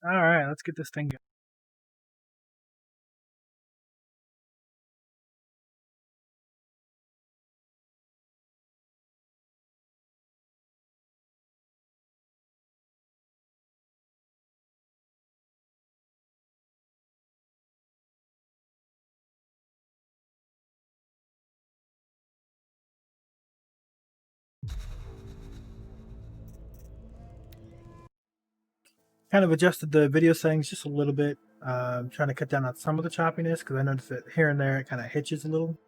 Alright, let's get this thing going. Kind of adjusted the video settings just a little bit. Trying to cut down on some of the choppiness because I noticed that here and there it kind of hitches a little.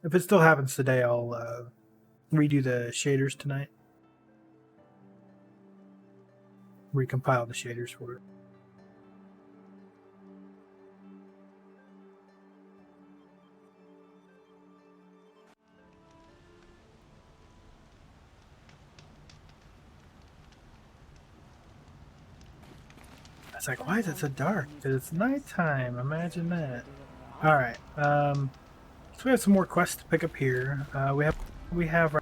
If it still happens today, I'll redo the shaders tonight. Recompile the shaders for it. I was like, why is it so dark? Because it's nighttime. Imagine that. Alright. So we have some more quests to pick up here. We have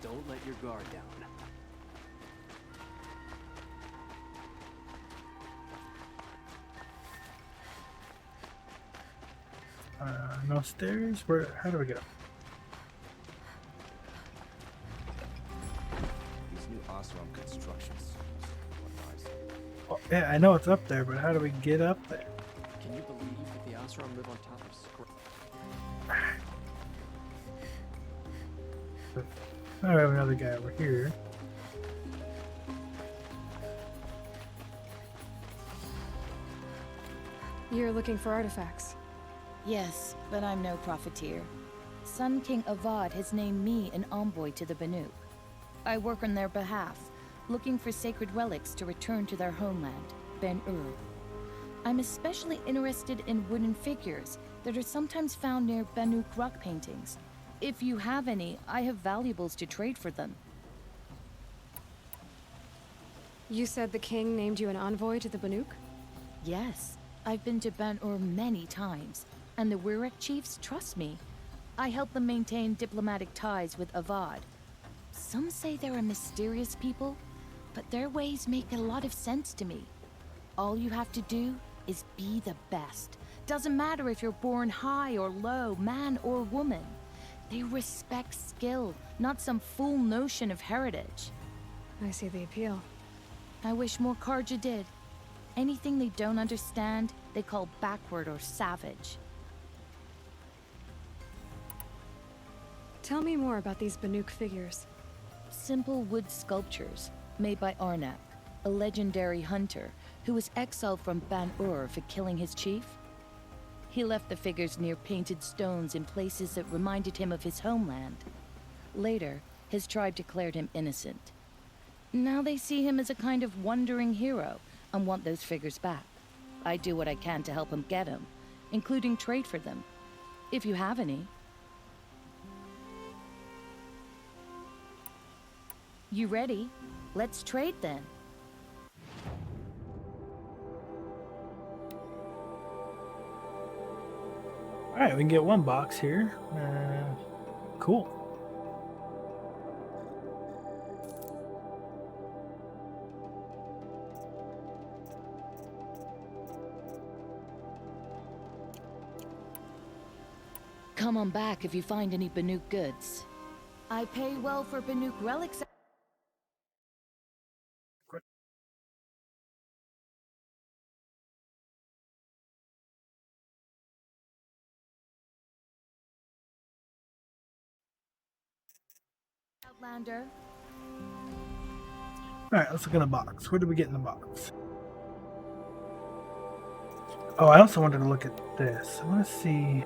Don't let your guard down. no stairs. Where? How do we get up? These new ashram constructions. Oh, yeah, I know it's up there, but how do we get up there? Can you believe that the Ashram live on top of Oh, we have another guy over here. You're looking for artifacts. Yes, but I'm no profiteer. Sun King Avad has named me an envoy to the Banuk. I work on their behalf, looking for sacred relics to return to their homeland, Ben-Ur. I'm especially interested in wooden figures that are sometimes found near Banuk rock paintings. If you have any, I have valuables to trade for them. You said the king named you an envoy to the Banuk? Yes, I've been to Ben-Ur many times, and the Wirek chiefs trust me. I help them maintain diplomatic ties with Avad. Some say they're a mysterious people, but their ways make a lot of sense to me. All you have to do is be the best. Doesn't matter if you're born high or low, man or woman. They respect skill, not some fool notion of heritage. I see the appeal. I wish more Karja did. Anything they don't understand, they call backward or savage. Tell me more about these Banuk figures. Simple wood sculptures made by Arnak, a legendary hunter who was exiled from Ban-Ur for killing his chief. He left the figures near painted stones in places that reminded him of his homeland. Later, his tribe declared him innocent. Now they see him as a kind of wandering hero and want those figures back. I do what I can to help him get them, including trade for them, if you have any. You ready? Let's trade then. Alright, we can get one box here. Cool. Come on back if you find any Banuk goods. I pay well for Banuk relics. Outlander. Alright, let's look in the box. What did we get in the box? Oh, I also wanted to look at this. I want to see...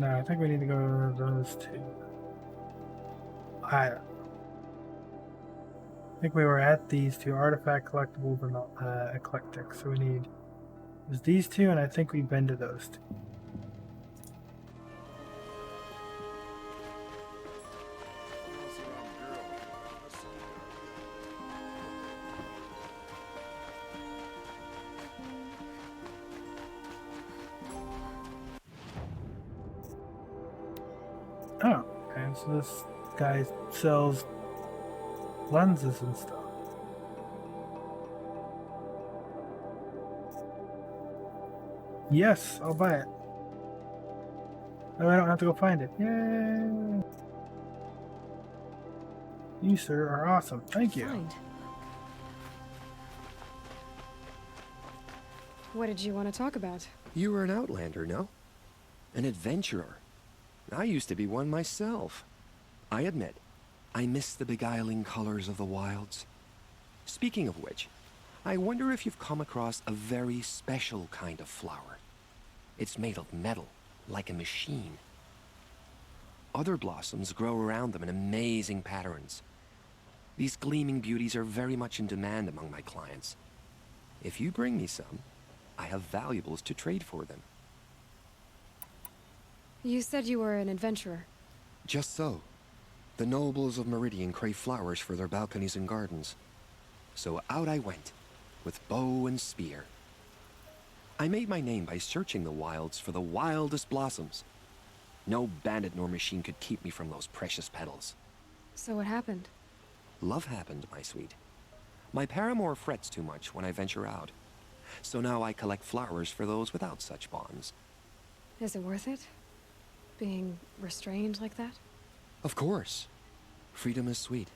No, I think we need to go to those two. I think we were at these two, artifact collectibles and eclectic. So we need there's these two, and I think we've been to those two. Oh, okay. So this guy sells lenses and stuff. Yes, I'll buy it. Oh, I don't have to go find it. Yay! You, sir, are awesome. Thank you. Find. What did you want to talk about? You were an outlander, no? An adventurer. I used to be one myself. I admit, I miss the beguiling colors of the wilds. Speaking of which, I wonder if you've come across a very special kind of flower. It's made of metal, like a machine. Other blossoms grow around them in amazing patterns. These gleaming beauties are very much in demand among my clients. If you bring me some, I have valuables to trade for them. You said you were an adventurer. Just so. The nobles of Meridian crave flowers for their balconies and gardens. So out I went, with bow and spear. I made my name by searching the wilds for the wildest blossoms. No bandit nor machine could keep me from those precious petals. So what happened? Love happened, my sweet. My paramour frets too much when I venture out. So now I collect flowers for those without such bonds. Is it worth it? Being restrained like that? Of course. Freedom is sweet,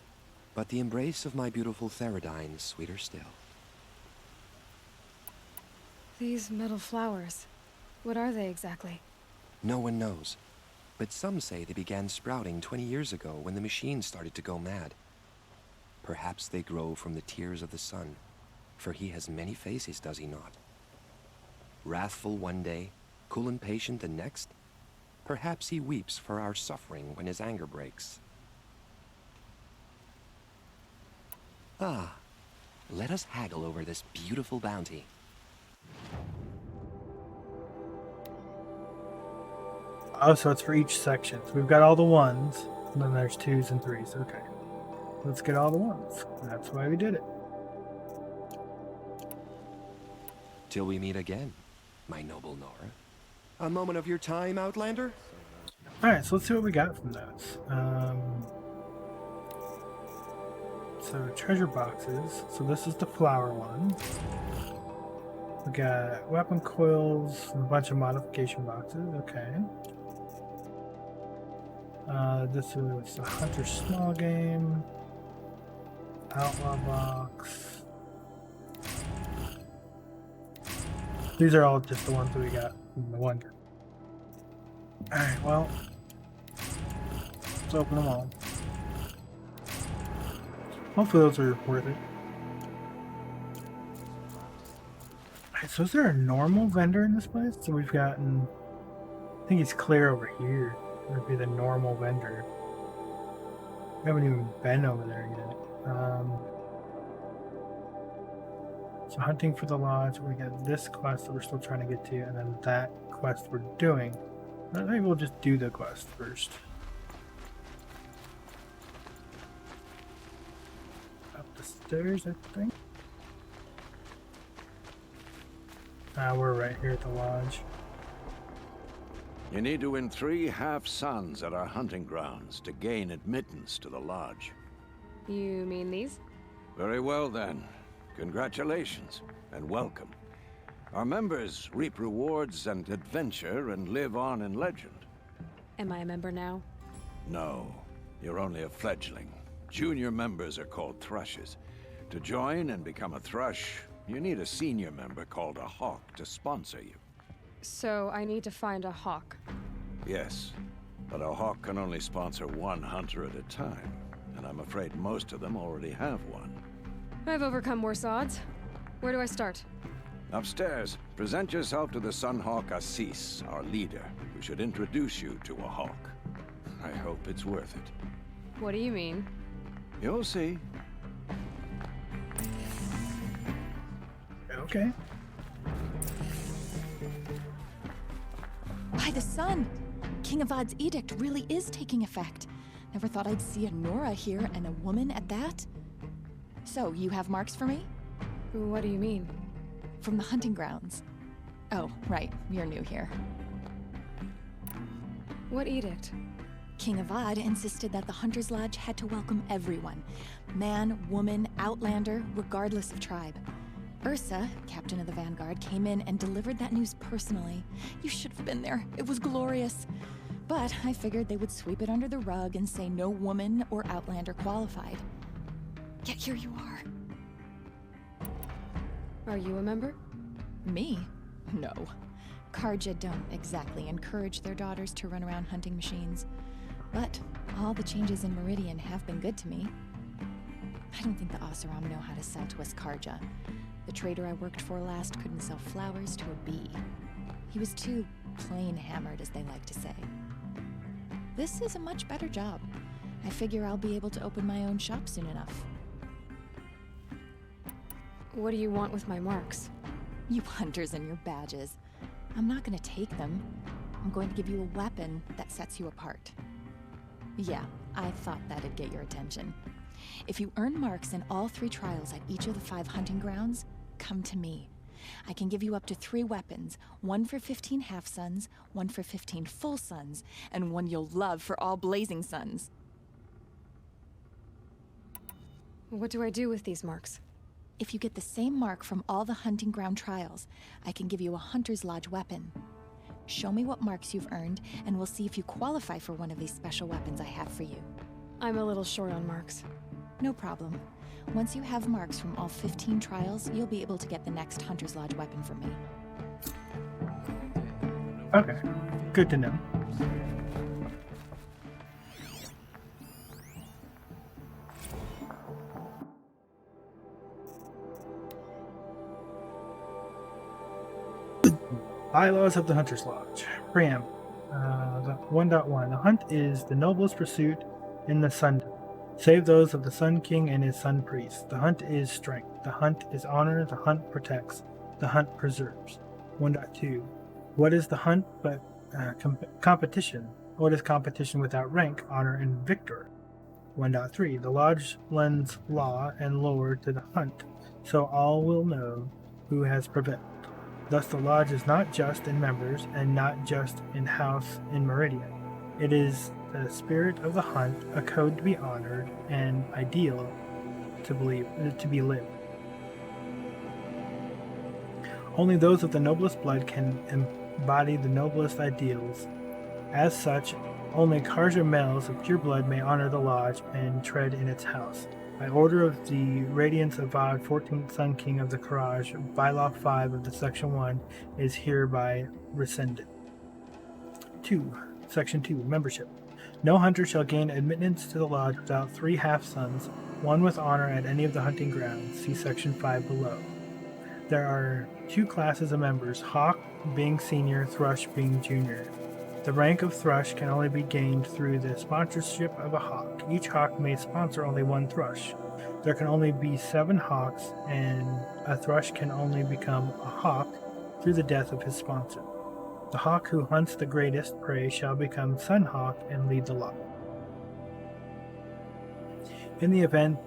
but the embrace of my beautiful Theridine is sweeter still. These metal flowers. What are they exactly? No one knows, but some say they began sprouting 20 years ago when the machines started to go mad. Perhaps they grow from the tears of the sun, for he has many faces, does he not? Wrathful one day, cool and patient the next. Perhaps he weeps for our suffering when his anger breaks. Ah, let us haggle over this beautiful bounty. Oh, so it's for each section. So we've got all the ones, and then there's twos and threes. Okay. Let's get all the ones. That's why we did it. Till we meet again, my noble Nora. A moment of your time, Outlander? Alright, so let's see what we got from those. So treasure boxes. So this is the flower one. We got weapon coils and a bunch of modification boxes. Okay. This is a hunter small game. Outlaw box. These are all just the ones that we got from the wonder. Alright, well, let's open them all. Hopefully those are worth it. Alright, so is there a normal vendor in this place? So we've gotten, I think he's clear over here. That would be the normal vendor. We haven't even been over there yet. So hunting for the lodge, we got this quest that we're still trying to get to, and then that quest we're doing. I think we'll just do the quest first. Up the stairs, I think. We're right here at the lodge. You need to win 3 half-suns at our hunting grounds to gain admittance to the lodge. You mean these? Very well then. Congratulations, and welcome. Our members reap rewards and adventure and live on in legend. Am I a member now? No, you're only a fledgling. Junior members are called thrushes. To join and become a thrush, you need a senior member called a hawk to sponsor you. So I need to find a hawk. Yes, but a hawk can only sponsor one hunter at a time, and I'm afraid most of them already have one. I've overcome worse odds. Where do I start? Upstairs, present yourself to the Sunhawk Assis, our leader, who should introduce you to a hawk. I hope it's worth it. What do you mean? You'll see. Okay. By the sun! King Avad's edict really is taking effect. Never thought I'd see a Nora here, and a woman at that. So, you have marks for me? What do you mean? From the hunting grounds. Oh, right, you're new here. What edict? King Avad insisted that the Hunter's Lodge had to welcome everyone. Man, woman, outlander, regardless of tribe. Ursa, captain of the Vanguard, came in and delivered that news personally. You should have been there. It was glorious. But I figured they would sweep it under the rug and say no woman or outlander qualified. Yet here you are. Are you a member? Me? No. Karja don't exactly encourage their daughters to run around hunting machines. But all the changes in Meridian have been good to me. I don't think the Oseram know how to sell to us Karja. The trader I worked for last couldn't sell flowers to a bee. He was too plain hammered, as they like to say. This is a much better job. I figure I'll be able to open my own shop soon enough. What do you want with my marks? You hunters and your badges. I'm not gonna take them. I'm going to give you a weapon that sets you apart. Yeah, I thought that'd get your attention. If you earn marks in all 3 trials at each of the 5 hunting grounds, come to me. I can give you up to 3 weapons, one for 15 half-suns, one for 15 full suns, and one you'll love for all blazing suns. What do I do with these marks? If you get the same mark from all the hunting ground trials, I can give you a Hunter's Lodge weapon. Show me what marks you've earned, and we'll see if you qualify for one of these special weapons I have for you. I'm a little short on marks. No problem. Once you have marks from all 15 trials, you'll be able to get the next Hunter's Lodge weapon from me. Okay. Good to know. Bylaws of the Hunter's Lodge. Preamble. 1.1. The hunt is the noblest pursuit in the Sundom, save those of the Sun King and his Sun Priest. The hunt is strength. The hunt is honor. The hunt protects. The hunt preserves. 1.2. What is the hunt but competition? What is competition without rank, honor, and victor? 1.3. The Lodge lends law and lore to the hunt, so all will know who has prevailed. Thus the Lodge is not just in members, and not just in house in Meridian. It is the spirit of the hunt, a code to be honored, and ideal to be lived. Only those of the noblest blood can embody the noblest ideals. As such, only Karja males of pure blood may honor the Lodge and tread in its house. By order of the Radiance Avad, 14th Sun King of the Karaj, Bylaw 5 of the Section 1 is hereby rescinded. 2. Section 2. Membership. No hunter shall gain admittance to the Lodge without 3 half-suns, one with honor at any of the hunting grounds. See Section 5 below. There are 2 classes of members, Hawk being senior, Thrush being junior. The rank of Thrush can only be gained through the sponsorship of a Hawk. Each Hawk may sponsor only 1 Thrush. There can only be 7 Hawks, and a Thrush can only become a Hawk through the death of his sponsor. The Hawk who hunts the greatest prey shall become Sun Hawk and lead the lot. In the event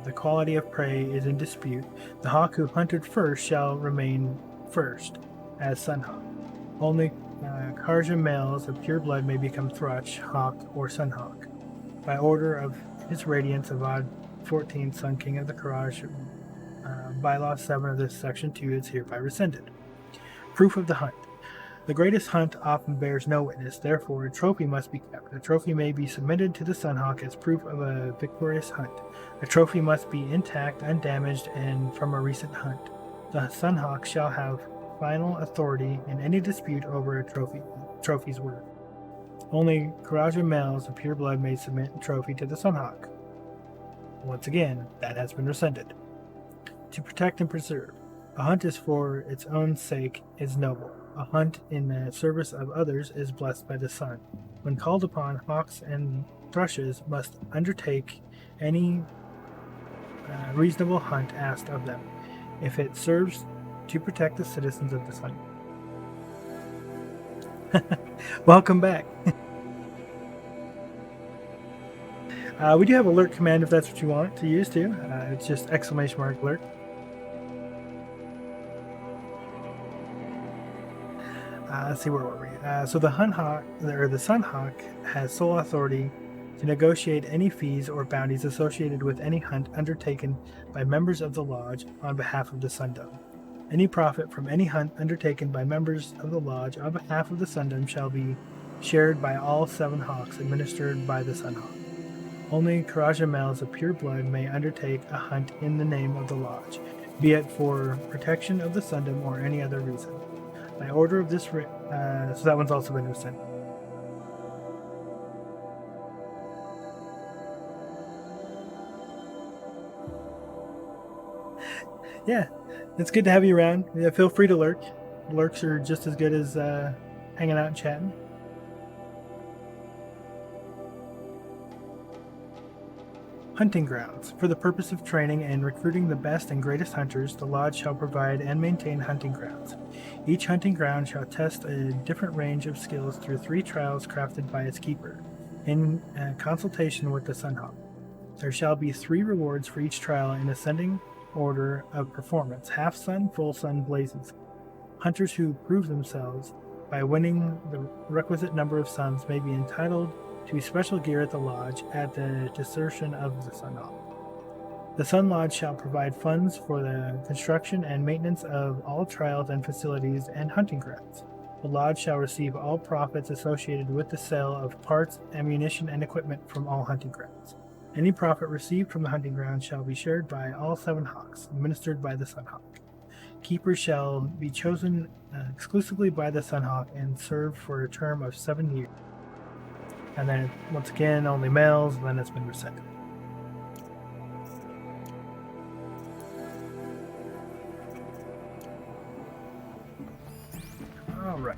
the quality of prey is in dispute, the Hawk who hunted first shall remain first as Sun Hawk. Only Karja males of pure blood may become Thrush, Hawk, or Sun Hawk. By order of His Radiance Avad, 14th Sun King of the Karaj, Bylaw 7 of this Section 2 is hereby rescinded. Proof of the hunt. The greatest hunt often bears no witness, therefore a trophy must be kept. A trophy may be submitted to the Sunhawk as proof of a victorious hunt. A trophy must be intact, undamaged, and from a recent hunt. The Sunhawk shall have final authority in any dispute over a trophy's worth. Only Karaja males of pure blood may submit a trophy to the Sunhawk. Once again, that has been rescinded. To protect and preserve. A hunt is for its own sake is noble. a hunt in the service of others is blessed by the sun. When called upon, hawks and thrushes must undertake any reasonable hunt asked of them, if it serves to protect the citizens of the sun. Welcome back. We do have alert command if that's what you want to use too. It's just ! Alert. Let's see, where were we? So the Sun Hawk has sole authority to negotiate any fees or bounties associated with any hunt undertaken by members of the Lodge on behalf of the Sundom. Any profit from any hunt undertaken by members of the Lodge on behalf of the Sundom shall be shared by all 7 hawks administered by the Sunhawk. Only Karaja males of pure blood may undertake a hunt in the name of the Lodge, be it for protection of the Sundom or any other reason. By order of this, so that one's also been rescinded. Yeah, it's good to have you around. Yeah, feel free to lurk. Lurks are just as good as hanging out and chatting. Hunting grounds. For the purpose of training and recruiting the best and greatest hunters, the Lodge shall provide and maintain hunting grounds. Each hunting ground shall test a different range of skills through 3 trials crafted by its keeper, in consultation with the Sunhawk. There shall be 3 rewards for each trial in ascending order of performance: half sun, full sun, blazing sun. Hunters who prove themselves by winning the requisite number of suns may be entitled to special gear at the Lodge at the discretion of the Sunhawk. The Sun Lodge shall provide funds for the construction and maintenance of all trials and facilities and hunting grounds. The Lodge shall receive all profits associated with the sale of parts, ammunition, and equipment from all hunting grounds. Any profit received from the hunting ground shall be shared by all 7 hawks, administered by the Sunhawk. Keepers shall be chosen exclusively by the Sunhawk and serve for a term of 7 years. And then, once again, only males, and then it's been rescinded. Alright.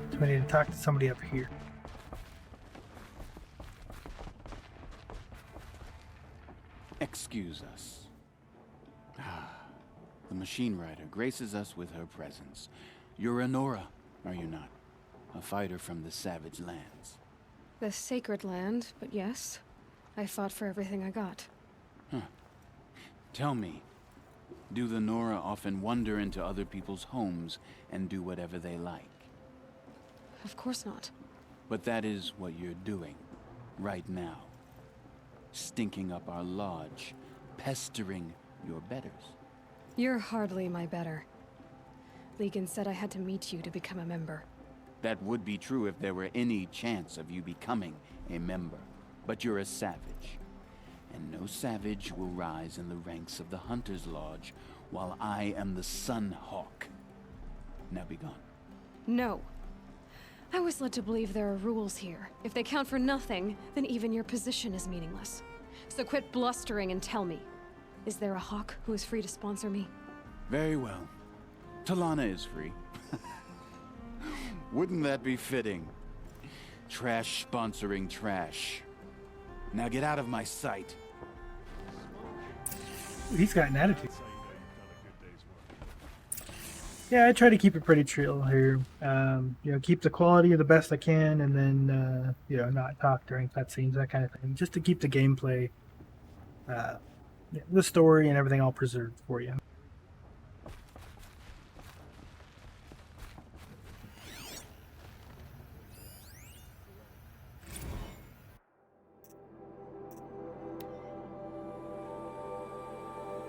So we need to talk to somebody up here. Excuse us. The machine rider graces us with her presence. You're Anora, are you not? A fighter from the Savage Lands. The sacred land, but yes. I fought for everything I got. Tell me, do the Nora often wander into other people's homes and do whatever they like? Of course not. But that is what you're doing, right now. Stinking up our lodge, pestering your betters. You're hardly my better. Legan said I had to meet you to become a member. That would be true if there were any chance of you becoming a member. But you're a savage. And no savage will rise in the ranks of the Hunter's Lodge while I am the Sun Hawk. Now be gone. No. I was led to believe there are rules here. If they count for nothing, then even your position is meaningless. So quit blustering and tell me. Is there a hawk who is free to sponsor me? Very well. Talana is free. Wouldn't that be fitting? Trash sponsoring trash. Now get out of my sight. He's got an attitude. Yeah, I try to keep it pretty chill here. Keep the quality the best I can, and then not talk during cutscenes, that kind of thing, just to keep the gameplay, the story, and everything all preserved for you.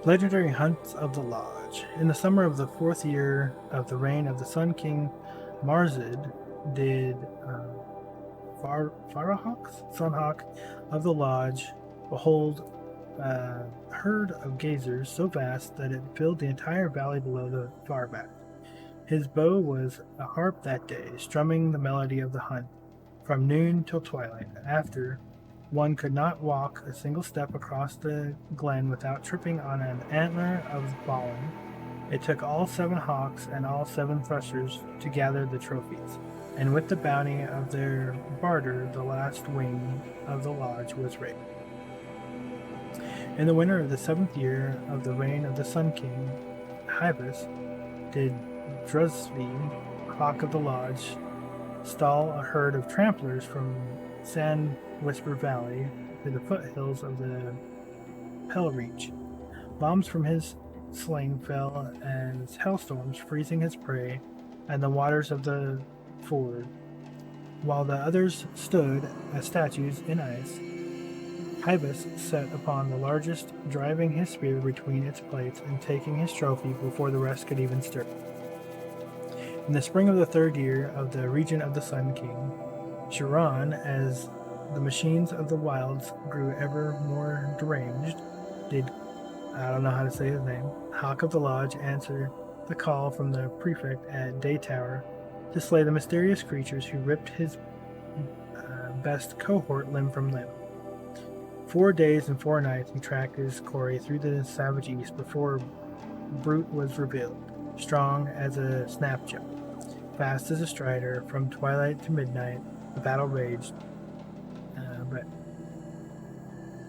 Legendary Hunts of the Lodge. In the summer of the 4th year of the reign of the Sun King Marzid, did Sunhawk of the Lodge behold a herd of gazers so vast that it filled the entire valley below the Farback. His bow was a harp that day, strumming the melody of the hunt, from noon till twilight. After One could not walk a single step across the glen without tripping on an antler of ballen. It took all 7 hawks and all 7 thrushes to gather the trophies, and with the bounty of their barter, the last wing of the lodge was raised. In the winter of the 7th year of the reign of the Sun King, Hybus, did Drusvi, hawk of the lodge, stall a herd of tramplers from Sand Whisper Valley to the foothills of the Pell Reach. Bombs from his sling fell as hailstorms, freezing his prey and the waters of the ford, while the others stood as statues in ice. Hybus set upon the largest, driving his spear between its plates and taking his trophy before the rest could even stir. In the spring of the 3rd year of the region of the Sun King, Chiron, as the machines of the wilds grew ever more deranged, did, I don't know how to say his name, Hawk of the Lodge, answer the call from the prefect at Day Tower to slay the mysterious creatures who ripped his best cohort limb from limb. 4 days and 4 nights he tracked his quarry through the savage east before Brute was revealed, strong as a snapjump, fast as a strider. From twilight to midnight the battle raged, but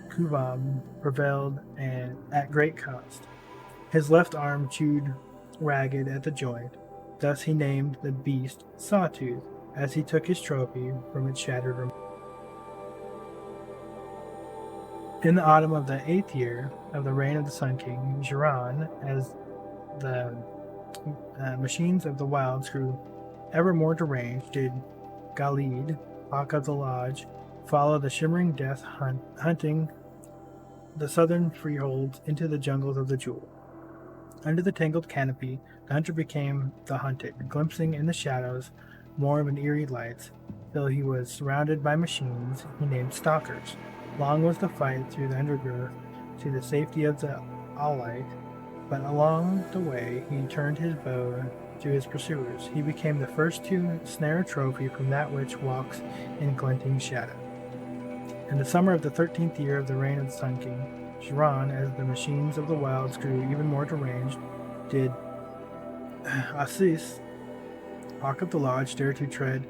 Kuvam prevailed, and at great cost. His left arm chewed ragged at the joint. Thus he named the beast Sawtooth as he took his trophy from its shattered remains. In the autumn of the 8th year of the reign of the Sun King, Jiran, as the machines of the wilds grew ever more deranged, did Galid, Hawk of the Lodge, follow the shimmering death hunting the southern freeholds into the jungles of the Jewel. Under the tangled canopy, the hunter became the hunted, glimpsing in the shadows more of an eerie light, till he was surrounded by machines he named stalkers. Long was the fight through the undergrowth to the safety of the Allight, but along the way he turned his bow to his pursuers. He became the first to snare a trophy from that which walks in glinting shadow. In the summer of the 13th year of the reign of the Sun King, Jiran, as the machines of the wilds grew even more deranged, did Assis, Hawk of the Lodge, dare to tread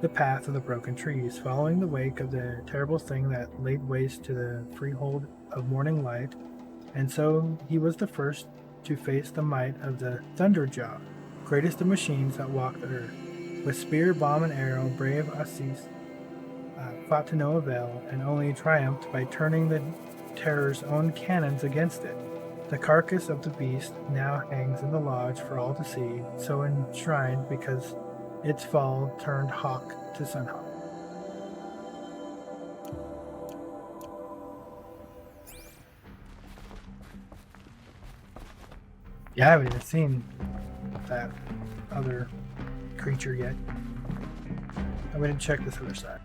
the path of the broken trees, following the wake of the terrible thing that laid waste to the freehold of morning light, and so he was the first to face the might of the Thunderjaw, greatest of machines that walk the earth. With spear, bomb, and arrow, brave Assis fought to no avail, and only triumphed by turning the terror's own cannons against it. The carcass of the beast now hangs in the lodge for all to see, so enshrined because its fall turned hawk to sunhawk. Yeah, I haven't even seen that other creature yet. I'm going to check this other side.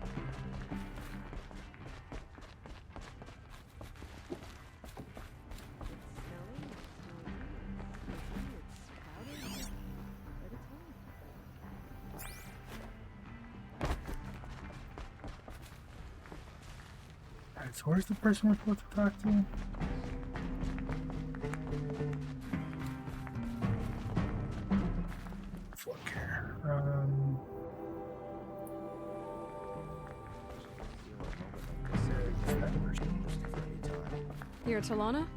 Alright, so where's the person we're supposed to talk to? Let's look here. You're Talana?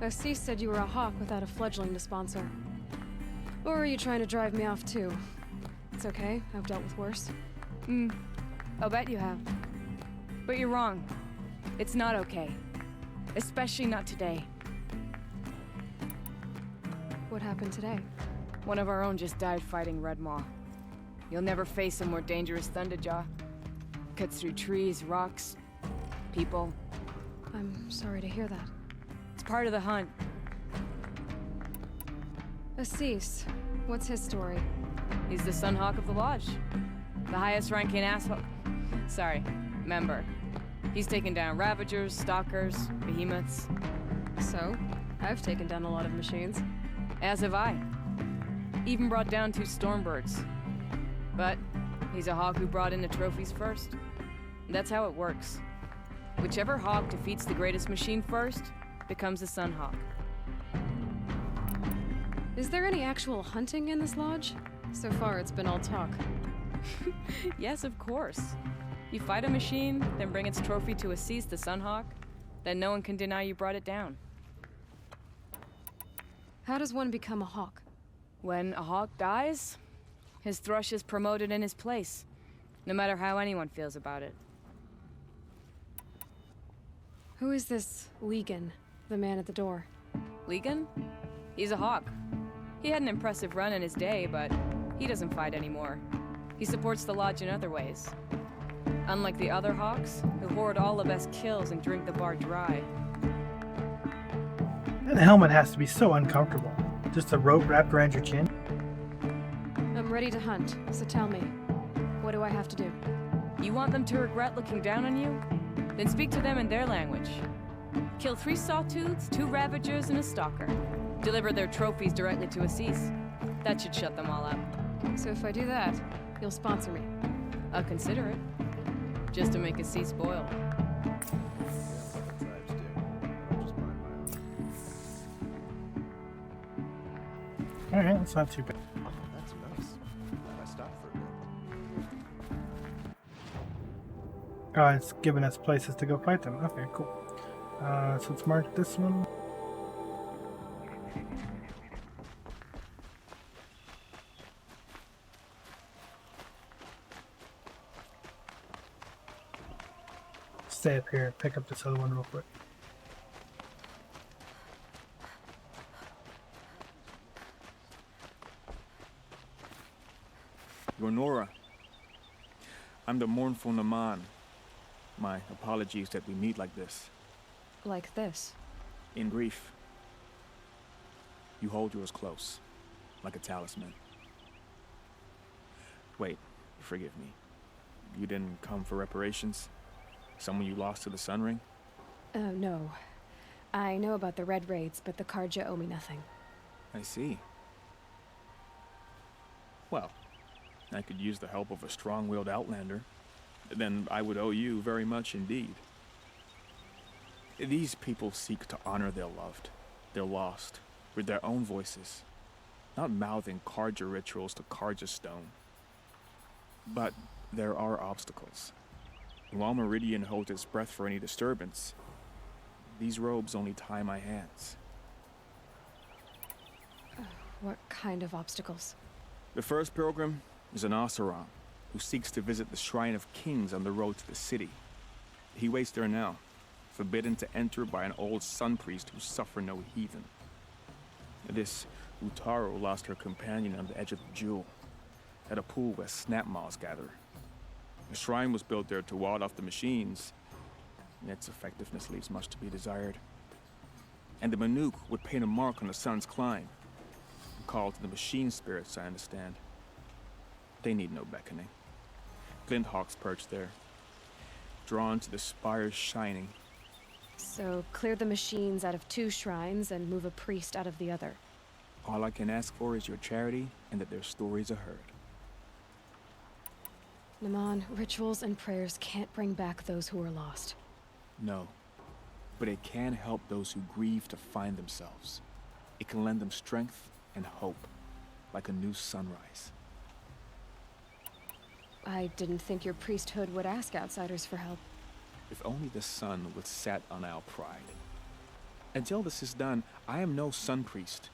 Assis said you were a hawk without a fledgling to sponsor. Or are you trying to drive me off too? It's okay, I've dealt with worse. I'll bet you have. But you're wrong. It's not okay. Especially not today. What happened today? One of our own just died fighting Red Maw. You'll never face a more dangerous Thunderjaw. Cuts through trees, rocks, people. I'm sorry to hear that. It's part of the hunt. Assis, what's his story? He's the Sunhawk of the Lodge. The highest ranking member. He's taken down Ravagers, Stalkers, Behemoths. So, I've taken down a lot of machines. As have I. Even brought down 2 Stormbirds. But he's a hawk who brought in the trophies first. That's how it works. Whichever hawk defeats the greatest machine first becomes the Sun Hawk. Is there any actual hunting in this lodge? So far, it's been all talk. Yes, of course. You fight a machine, then bring its trophy to Assis the Sun Hawk, then no one can deny you brought it down. How does one become a hawk? When a hawk dies, his thrush is promoted in his place, no matter how anyone feels about it. Who is this Legan, the man at the door? Legan? He's a hawk. He had an impressive run in his day, but he doesn't fight anymore. He supports the lodge in other ways. Unlike the other hawks, who hoard all of us kills and drink the bar dry. That helmet has to be so uncomfortable. Just a rope wrapped around your chin. I'm ready to hunt, so tell me, what do I have to do? You want them to regret looking down on you? Then speak to them in their language. Kill 3 sawtooths, 2 ravagers, and a stalker. Deliver their trophies directly to Assis. That should shut them all up. So if I do that, you'll sponsor me. I'll consider it. Just to make Assis boil. Alright, that's not too bad. That's nice. I stopped for a bit. Oh, it's giving us places to go fight them. Okay, cool. So let's mark this one. Stay up here, pick up this other one real quick. Nora. I'm the mournful Naman. My apologies that we meet like this. Like this? In grief. You hold yours close, like a talisman. Wait, forgive me. You didn't come for reparations? Someone you lost to the Sun Ring? No. I know about the Red Raids, but the Karja owe me nothing. I see. Well, I could use the help of a strong-willed outlander. Then I would owe you very much indeed. These people seek to honor their loved, their lost, with their own voices, not mouthing Karja rituals to Karja stone. But there are obstacles. While Meridian holds its breath for any disturbance, these robes only tie my hands. What kind of obstacles? The first pilgrim is an Oseram who seeks to visit the Shrine of Kings on the road to the city. He waits there now, forbidden to enter by an old sun priest who suffer no heathen. This Utaro lost her companion on the edge of the Jewel, at a pool where snap moths gather. The shrine was built there to ward off the machines, and its effectiveness leaves much to be desired. And the Manuk would paint a mark on the sun's climb, a call to the machine spirits, I understand. They need no beckoning. Glint hawks perch there, drawn to the spires shining. So clear the machines out of 2 shrines and move a priest out of the other. All I can ask for is your charity and that their stories are heard. Naman, rituals and prayers can't bring back those who are lost. No, but it can help those who grieve to find themselves. It can lend them strength and hope, like a new sunrise. I didn't think your priesthood would ask outsiders for help. If only the sun would set on our pride. Until this is done, I am no sun priest.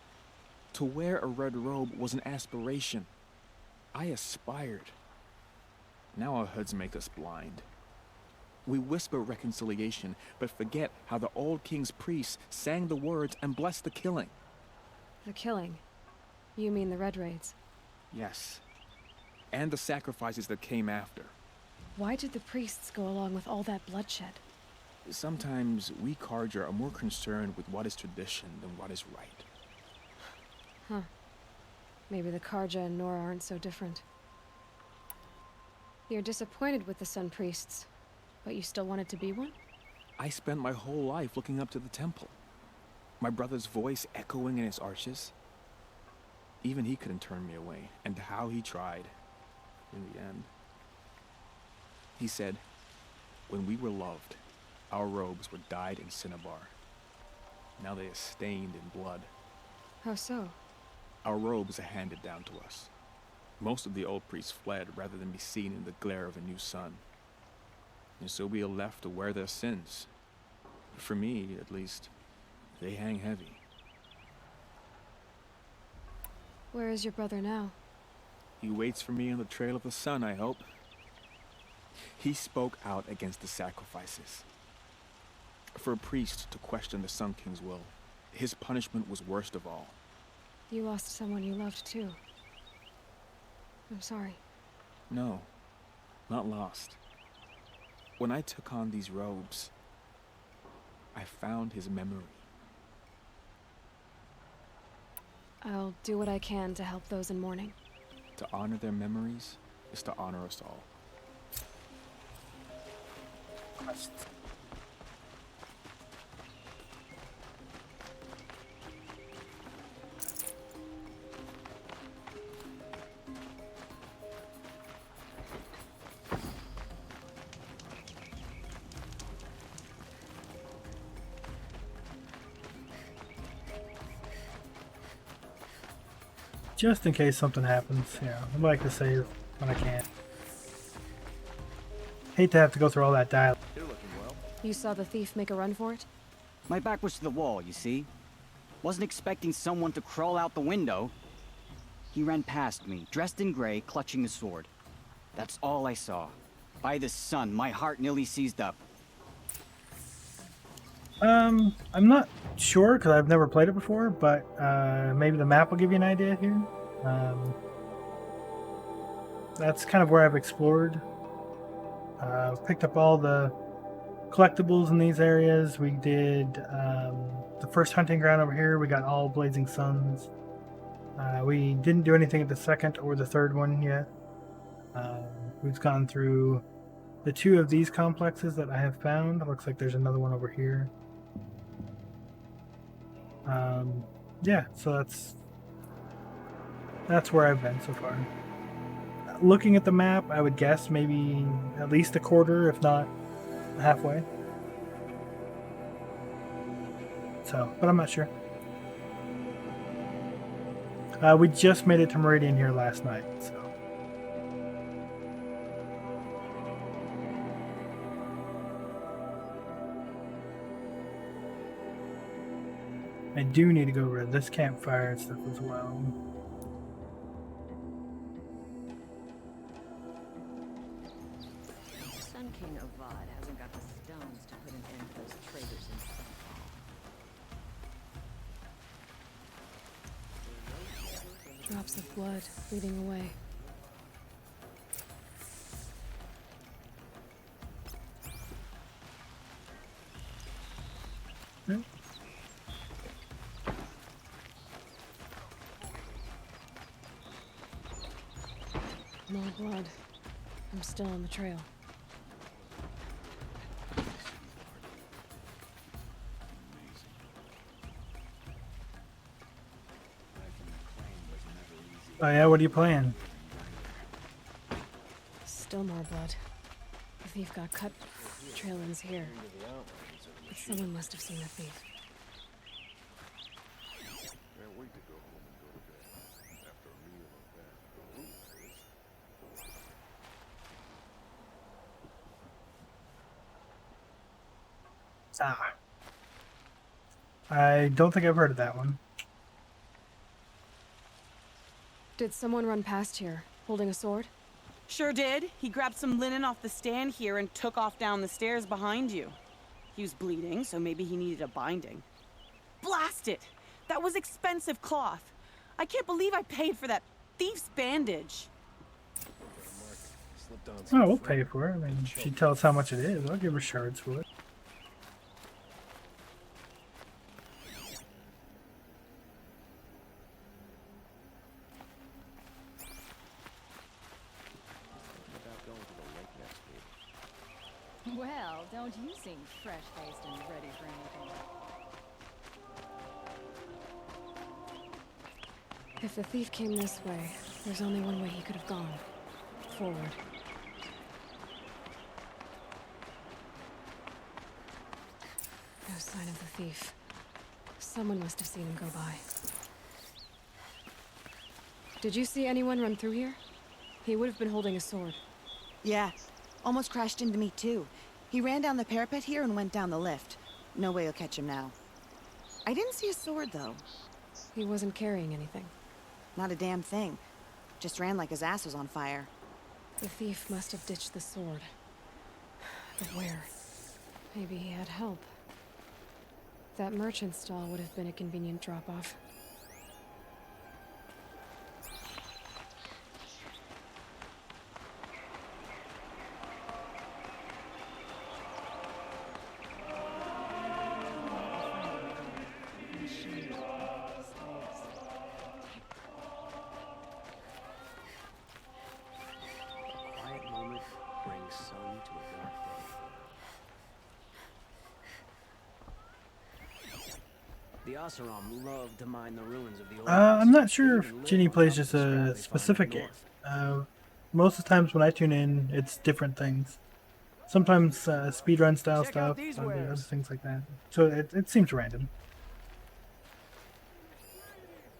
To wear a red robe was an aspiration. I aspired. Now our hoods make us blind. We whisper reconciliation, but forget how the old king's priests sang the words and blessed the killing. The killing? You mean the Red Raids? Yes. And the sacrifices that came after. Why did the priests go along with all that bloodshed? Sometimes we Karja are more concerned with what is tradition than what is right. Huh. Maybe the Karja and Nora aren't so different. You're disappointed with the Sun Priests, but you still wanted to be one? I spent my whole life looking up to the temple. My brother's voice echoing in its arches. Even he couldn't turn me away, and how he tried. In the end. He said, when we were loved, Our robes were dyed in cinnabar. Now they are stained in blood. How so? Our robes are handed down to us. Most of the old priests fled rather than be seen in the glare of a new sun. And so we are left to wear their sins. For me, at least, they hang heavy. Where is your brother now? He waits for me on the trail of the sun, I hope. He spoke out against the sacrifices. For a priest to question the Sun King's will, his punishment was worst of all. You lost someone you loved too. I'm sorry. No, not lost. When I took on these robes, I found his memory. I'll do what I can to help those in mourning. To honor their memories is to honor us all. Just in case something happens, yeah, I'd like to save when I can. Hate to have to go through all that dialogue. You're looking well. You saw the thief make a run for it? My back was to the wall, you see? Wasn't expecting someone to crawl out the window. He ran past me, dressed in gray, clutching a sword. That's all I saw. By the sun, my heart nearly seized up. I'm not sure because I've never played it before, but maybe the map will give you an idea here. That's kind of where I've explored. Picked up all the collectibles in these areas. We did the first hunting ground over here. We got all Blazing Suns. We didn't do anything at the second or the third one yet. We've gone through the two of these complexes that I have found. It looks like there's another one over here. Yeah, so that's where I've been so far. Looking at the map, I would guess maybe at least a quarter, if not halfway. So, but I'm not sure. We just made it to Meridian here last night, so. I do need to go over to this campfire and stuff as well. Sun King Avad hasn't got the stones to put an end to those traitors in Sunfall. Drops of blood leading away. Yeah. More blood. I'm still on the trail. Oh yeah, what are you playing? Still more blood. The thief got cut. Trail ends here. But someone must have seen the thief. Can't wait to go home and go to bed after a meal of that. Ah. I don't think I've heard of that one. Did someone run past here, holding a sword? Sure did. He grabbed some linen off the stand here and took off down the stairs behind you. He was bleeding, so maybe he needed a binding. Blast it! That was expensive cloth. I can't believe I paid for that thief's bandage. Oh, we'll pay for it. I mean, if she tells us how much it is, I'll give her shards for it. Well, don't you seem fresh-faced and ready for anything. If the thief came this way, there's only one way he could have gone. Forward. No sign of the thief. Someone must have seen him go by. Did you see anyone run through here? He would have been holding a sword. Yeah, almost crashed into me too. He ran down the parapet here and went down the lift. No way you'll catch him now. I didn't see a sword though. He wasn't carrying anything. Not a damn thing. Just ran like his ass was on fire. The thief must have ditched the sword. But where? Maybe he had help. That merchant stall would have been a convenient drop-off. Quiet moment brings sun to a dark day. The Oseram loved to mine the ruins of the old I'm not They sure if even lived Ginny on plays top of just the scrap a they find in specific the game. north. Most of the times when I tune in, it's different things. Sometimes speedrun style Check out stuff, these other wares. things like that. So it seems random.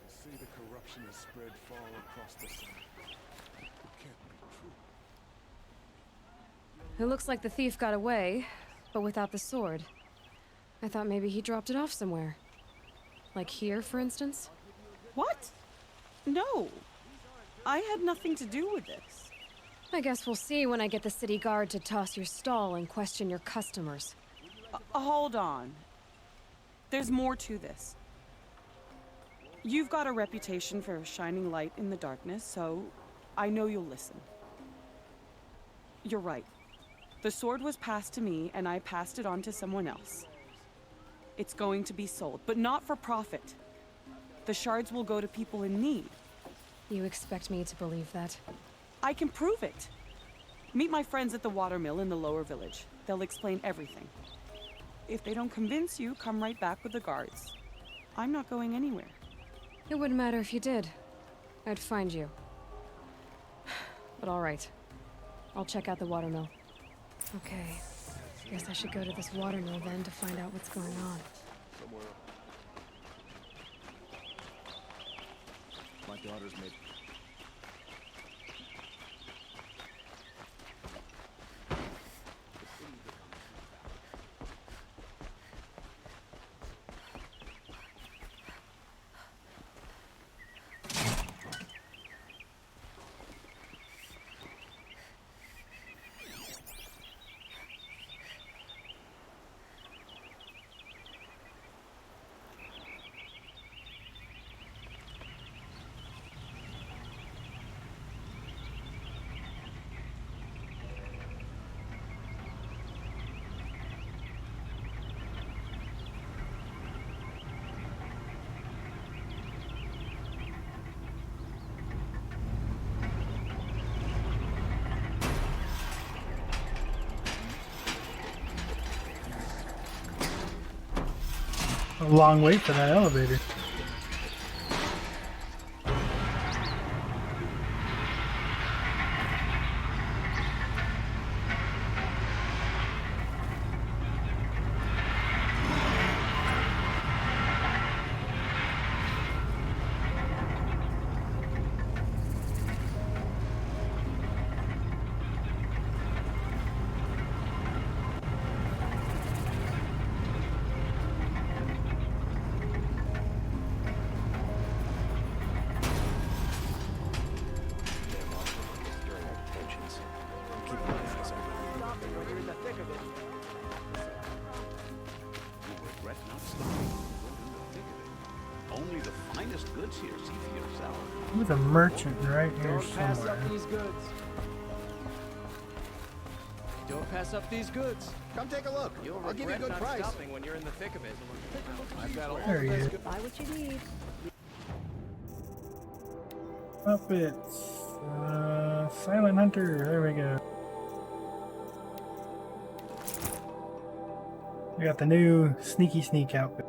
Say the corruption has spread far across the sun. It can't be true. It looks like the thief got away, but without the sword. I thought maybe he dropped it off somewhere. Like here, for instance? What? No. I had nothing to do with this. I guess we'll see when I get the city guard to toss your stall and question your customers. Hold on. There's more to this. You've got a reputation for shining light in the darkness, so I know you'll listen. You're right. The sword was passed to me, and I passed it on to someone else. It's going to be sold, but not for profit. The shards will go to people in need. You expect me to believe that? I can prove it. Meet my friends at the watermill in the lower village. They'll explain everything. If they don't convince you, come right back with the guards. I'm not going anywhere. It wouldn't matter if you did. I'd find you. But all right. I'll check out the watermill. Okay. Guess I should go to this watermill then to find out what's going on. Somewhere else. My daughter's made. A long wait for that elevator. Only the finest goods here. See for yourself. There's a merchant right here Don't pass somewhere. up these goods. Don't pass up these goods. Come take a look. You'll I'll give you a regret good not price. stopping when you're in the thick of it. I've got all There the he best is. goods. Buy what you need. Puppets. Silent Hunter. There we go. We got the new Sneaky Sneak outfit.